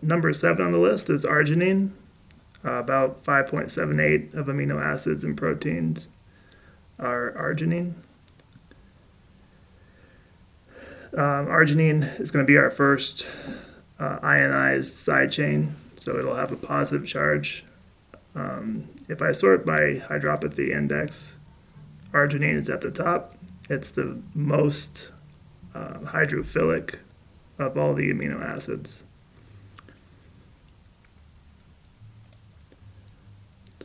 Number 7 on the list is arginine. About 5.78 of amino acids and proteins are arginine. Arginine is going to be our first ionized side chain, so it'll have a positive charge. If I sort by hydropathy index, arginine is at the top. It's the most hydrophilic of all the amino acids.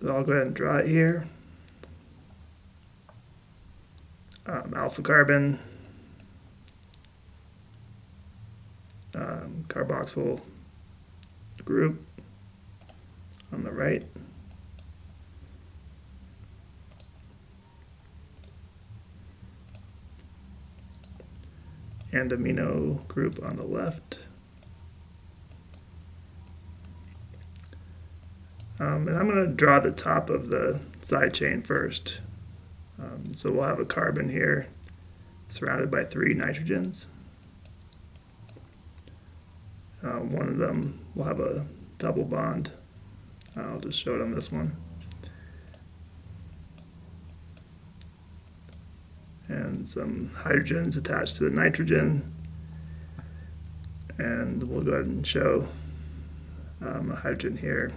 So I'll go ahead and draw it here. Alpha carbon, carboxyl group on the right. And amino group on the left. And I'm going to draw the top of the side chain first. So we'll have a carbon here surrounded by 3 nitrogens. One of them will have a double bond. I'll just show it on this one. And some hydrogens attached to the nitrogen. And we'll go ahead and show a hydrogen here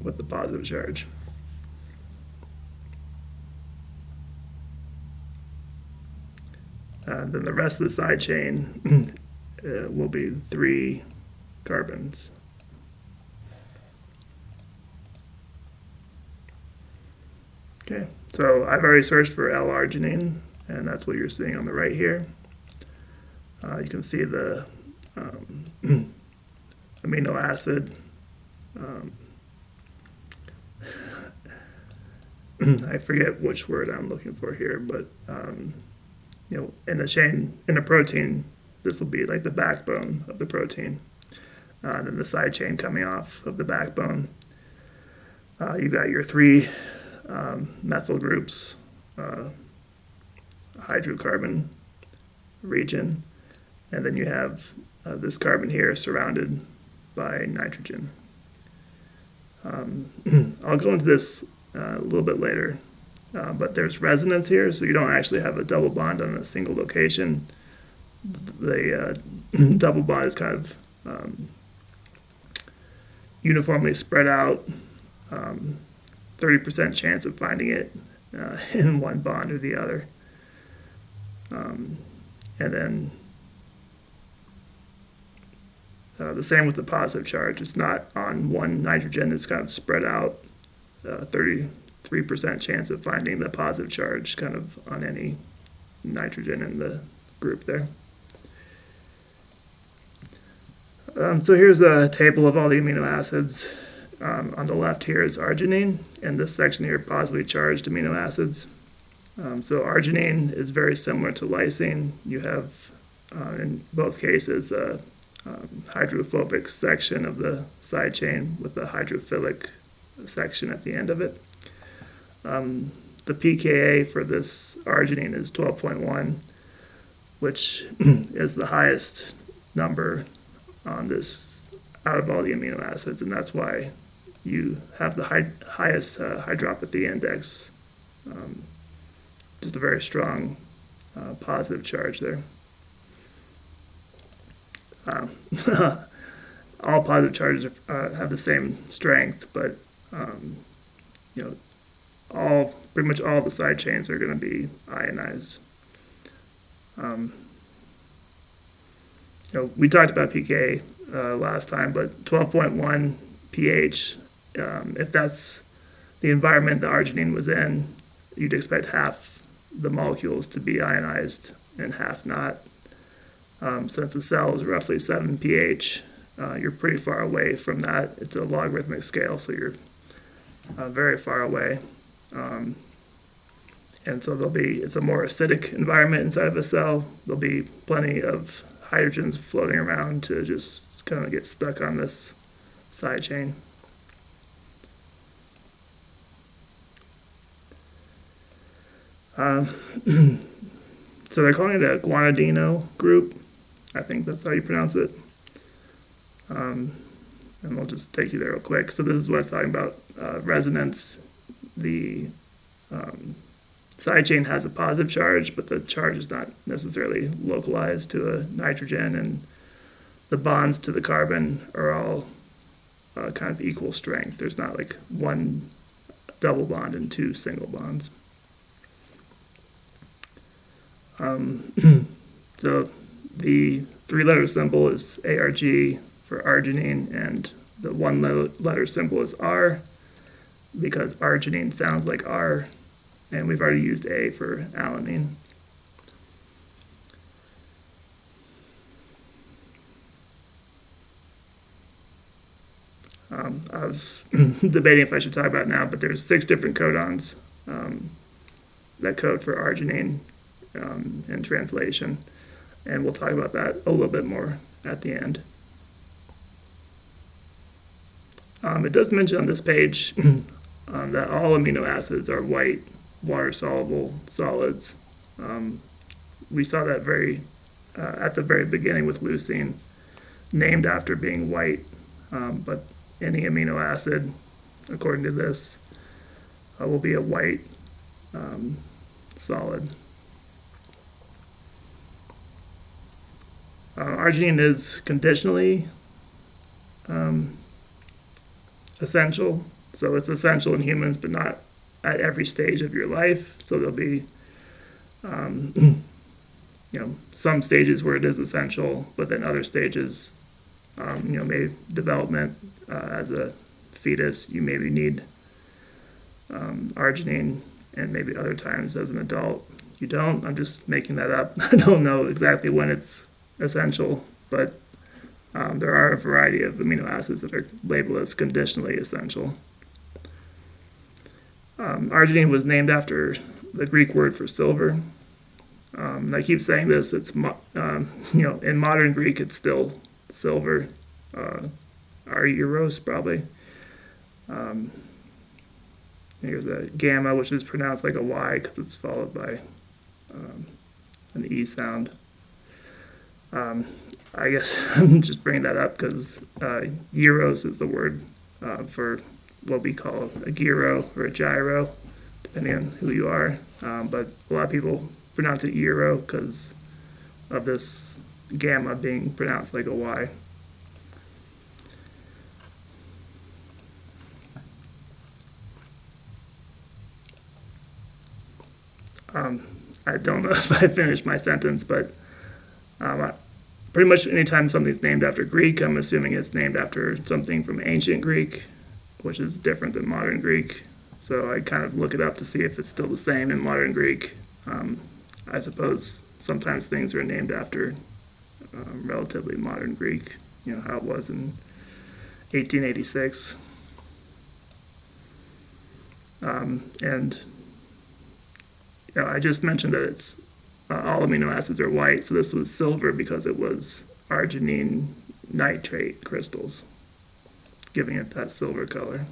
with the positive charge. Then the rest of the side chain will be 3 carbons. Okay, so I've already searched for L-arginine, and that's what you're seeing on the right here. You can see the amino acid. I forget which word I'm looking for here, but in a chain, in a protein, this will be like the backbone of the protein. Then the side chain coming off of the backbone. You've got your 3 methyl groups, hydrocarbon region, and then you have this carbon here surrounded by nitrogen. I'll go into this a little bit later, but there's resonance here, so you don't actually have a double bond on a single location. The double bond is kind of uniformly spread out, 30% chance of finding it in one bond or the other. And then the same with the positive charge. It's not on one nitrogen, it's kind of spread out, 33% chance of finding the positive charge kind of on any nitrogen in the group there. So here's a table of all the amino acids. On the left here is arginine, and this section here positively charged amino acids. So arginine is very similar to lysine. You have, in both cases, a hydrophobic section of the side chain with a hydrophilic section at the end of it. The pKa for this arginine is 12.1, which is the highest number on this out of all the amino acids, and that's why you have the highest hydropathy index. Just a very strong positive charge there. All positive charges have the same strength, but pretty much all the side chains are going to be ionized. We talked about pK last time, but 12.1 pH, if that's the environment the arginine was in, you'd expect half the molecules to be ionized and half not. Since the cell is roughly 7 pH, you're pretty far away from that. It's a logarithmic scale, so you're very far away. And so it's a more acidic environment inside of a cell. There'll be plenty of hydrogens floating around to just kind of get stuck on this side chain. So they're calling it a guanidino group. I think that's how you pronounce it. And we'll just take you there real quick. So this is what I was talking about, resonance. The side chain has a positive charge, but the charge is not necessarily localized to a nitrogen, and the bonds to the carbon are all kind of equal strength. There's not like one double bond and two single bonds. So the three-letter symbol is ARG for arginine, and the one-letter symbol is R because arginine sounds like R, and we've already used A for alanine. I was debating if I should talk about it now, but there's 6 different codons that code for arginine in translation, and we'll talk about that a little bit more at the end. It does mention on this page that all amino acids are white, water-soluble solids. We saw that at the very beginning with leucine, named after being white, but any amino acid, according to this, will be a white solid. Arginine is conditionally essential, so it's essential in humans, but not at every stage of your life. So there'll be, some stages where it is essential, but then other stages, maybe development as a fetus, you maybe need arginine, and maybe other times as an adult you don't. I'm just making that up. I don't know exactly when it's essential, but there are a variety of amino acids that are labeled as conditionally essential. Arginine was named after the Greek word for silver. And I keep saying this, it's in modern Greek it's still silver, Argyros probably. Here's a gamma, which is pronounced like a Y because it's followed by an E sound. I guess I'm just bringing that up because gyros is the word for what we call a gyro or a gyro, depending on who you are. But a lot of people pronounce it gyro because of this gamma being pronounced like a Y. I don't know if I finished my sentence, but pretty much anytime something's named after Greek, I'm assuming it's named after something from ancient Greek, which is different than modern Greek. So I kind of look it up to see if it's still the same in modern Greek. I suppose sometimes things are named after relatively modern Greek, how it was in 1886. And I just mentioned that it's all amino acids are white, so this was silver because it was arginine nitrate crystals, giving it that silver color.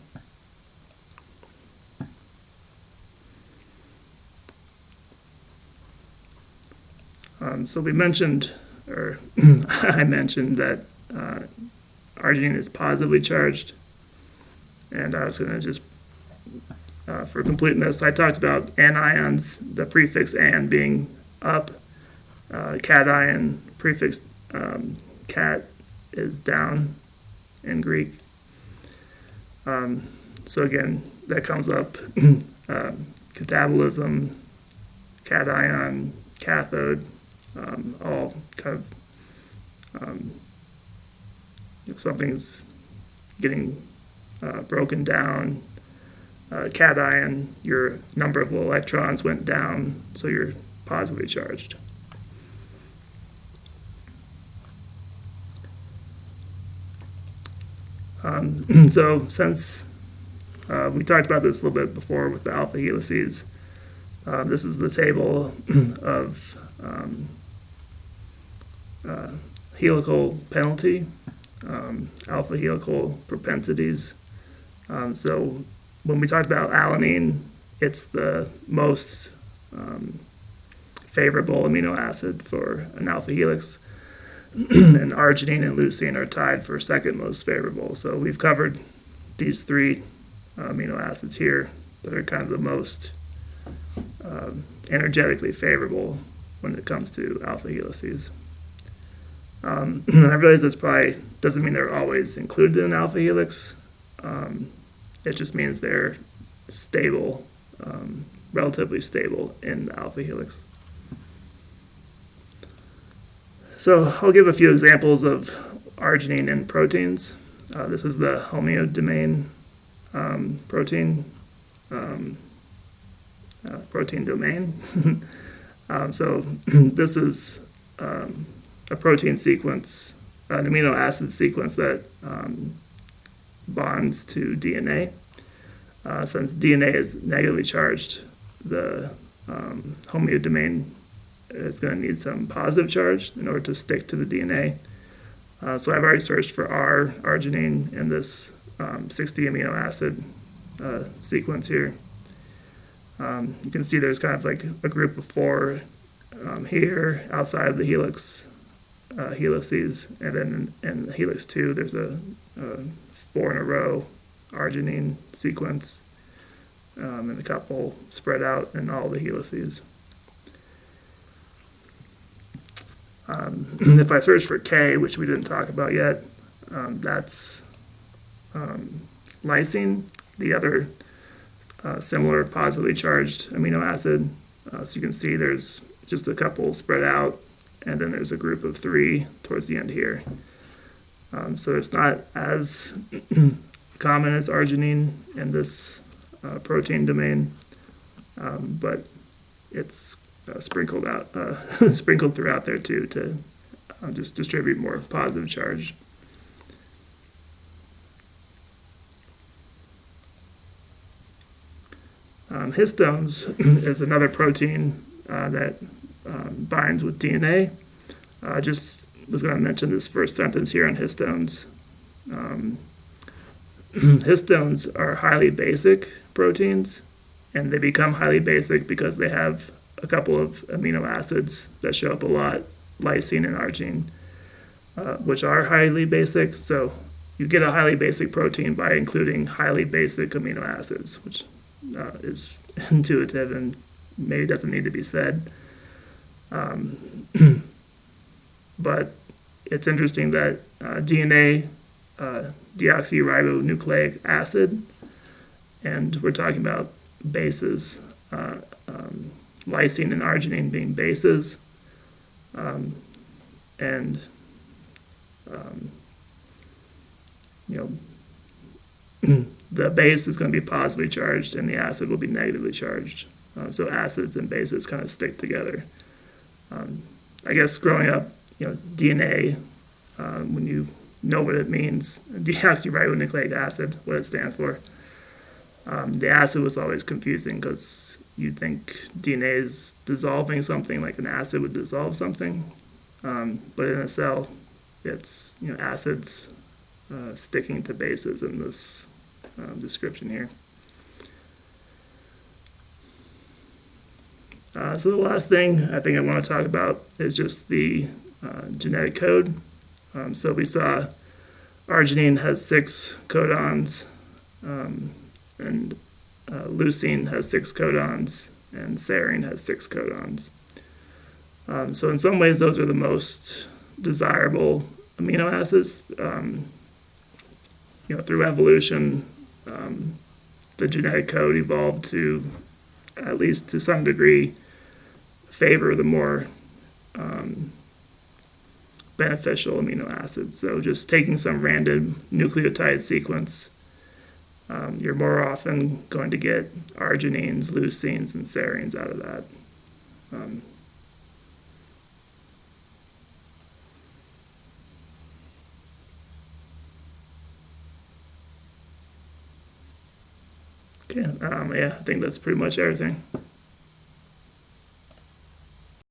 So we mentioned, or I mentioned that arginine is positively charged, and I was going to just, for completeness, I talked about anions, the prefix an being up, cation, prefix cat is down in Greek. So again, that comes up, catabolism, cation, cathode, all kind of something's getting broken down. Cation, your number of electrons went down, so you're positively charged. So since we talked about this a little bit before with the alpha helices, this is the table of helical penalty, alpha helical propensities. So when we talked about alanine, it's the most favorable amino acid for an alpha helix. and arginine and leucine are tied for second most favorable. So we've covered these three amino acids here that are kind of the most energetically favorable when it comes to alpha helices. And I realize this probably doesn't mean they're always included in an alpha helix. It just means they're stable, relatively stable in the alpha helix. So I'll give a few examples of arginine in proteins. This is the homeodomain protein domain. So this is a protein sequence, an amino acid sequence that bonds to DNA. Since DNA is negatively charged, the homeodomain is going to need some positive charge in order to stick to the DNA. So I've already searched for arginine in this 60 amino acid sequence here. You can see there's kind of like a group of 4 here outside of the helices, and then in helix 2 there's a 4 in a row arginine sequence, and a couple spread out in all the helices. If I search for K, which we didn't talk about yet, that's lysine, the other similar positively charged amino acid. So you can see there's just a couple spread out, and then there's a group of 3 towards the end here. So it's not as common as arginine in this protein domain, but it's sprinkled throughout there too to just distribute more positive charge. Histones is another protein that binds with DNA. I just was going to mention this first sentence here on histones. Histones are highly basic proteins, and they become highly basic because they have a couple of amino acids that show up a lot, lysine and arginine, which are highly basic. So you get a highly basic protein by including highly basic amino acids, which is intuitive and maybe doesn't need to be said. But it's interesting that DNA, deoxyribonucleic acid, and we're talking about bases, lysine and arginine being bases, and the base is going to be positively charged and the acid will be negatively charged. So acids and bases kind of stick together. I guess growing up, DNA, when you know what it means, deoxyribonucleic acid, what it stands for, the acid was always confusing because you'd think DNA is dissolving something like an acid would dissolve something, but in a cell, it's acids sticking to bases in this description here. So the last thing I think I want to talk about is just the genetic code. So we saw arginine has 6 codons, and leucine has 6 codons, and serine has 6 codons. So in some ways, those are the most desirable amino acids. Through evolution, the genetic code evolved to, at least to some degree, favor the more beneficial amino acids. So just taking some random nucleotide sequence, you're more often going to get arginines, leucines, and serines out of that. I think that's pretty much everything.